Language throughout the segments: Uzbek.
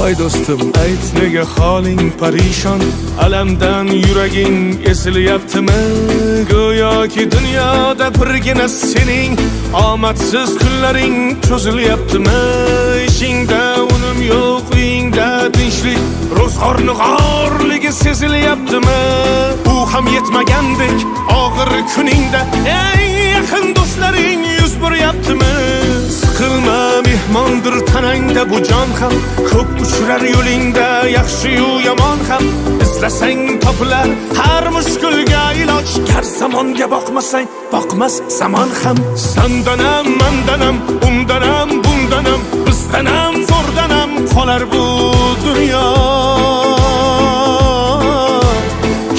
Ay do'stim, ayt nega holing parishon, alamdan yuraging esilyaptimi? Go'yoki dunyoda birgina sening omadsiz kunlaring cho'zilyaptimi? Ishingda unum yo'q, uyingda tinchlik, ro'zg'orni g'orligi sezilyaptimi? Bu ham yetmagandek og'ir kuningda eng yaqin do'stlaring yuz beryaptimi? Siqilma, mehmondir tanangda bu jon ham, ko'p uchrar yo'lingda yaxshi-yu yomon ham. Izlasang topilar har mushkulga iloj, gar zamonga boqmasang boqmas zamon ham. Sandanam, mandanam, undanam, bundanam, bizdanam, zo'rdanam qolar bu dunyo.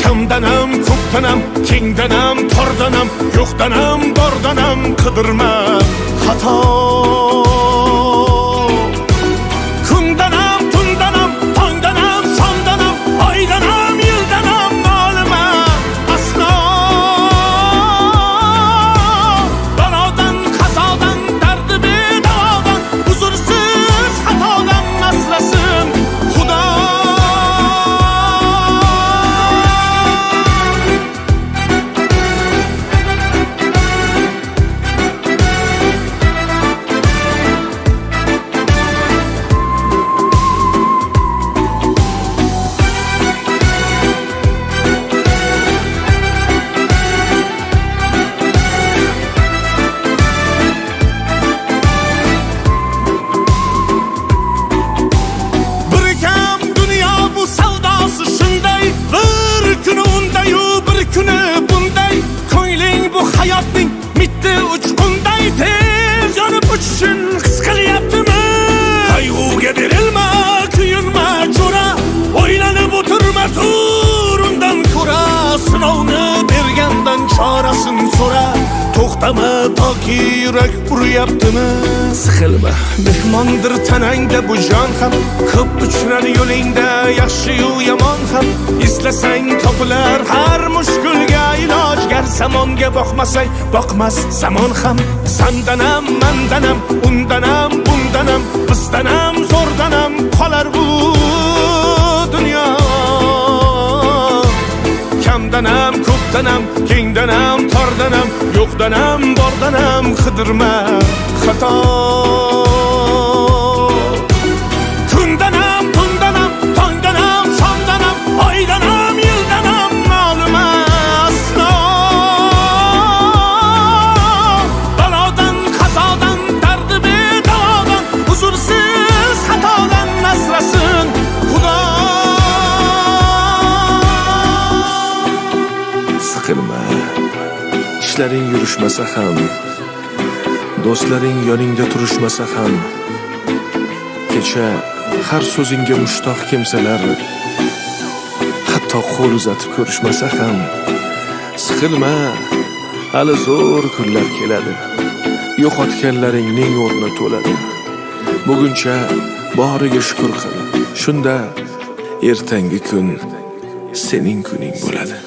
Kamdanam, ko'pdanam, kengdanam, tordanam, yo'qdanam, bordanam, qidirma xato. Kundanam, tundanam, tongdanam, shomdanam, oydanam, yildanam, nolima aslo. Balodan, qazodan, dardi bedavodan, huzursiz xatodan asrasin Xudo. Hayotning mitti uchqunday tez yonib uchishun his qilyaptimi? Qayg'uga berilma, kuyinma jo'ra, o'ylanib o'tirma, tur undan ko'ra. Sinovni bergandan chorasin so'ra, to'xtama toki yurak uryaptimi? Siqilma, mehmondir tanangda bu jon ham, ko'p uchrar yo'lingda yaxshi-yu yomon ham. Izlasang topilar har mushkulga iloj, gar zamonga boqmasang boqmas zamon ham. Sandanam, mandanam, undanam, bundanam, bizdanam, zo'rdanam qolar bu dunyo. Kamdanam, ko'pdanam, kengdanam, tordanam, yo'qdanam, bordanam, qidirma xato. Kundanam, tundanam, tongdanam, shomdanam, oydanam, yildanam, nolima aslo. Balodan, qazodan, dardi bedavodan, huzursiz xatodan asrasin Xudo. Siqilma, ishlaring yurishmasa ham, do'stlaring yoningda turishmasa ham, kecha har so'zingga mushtoq kimsalar hatto qo'l uzatib ko'rishmasa ham. Siqilma, hali zo'r kunlar keladi, yo'qotganlaringning o'rni to'ladi. Buguncha boriga shukr qil, shunda ertangi kun sening kuning bo'ladi.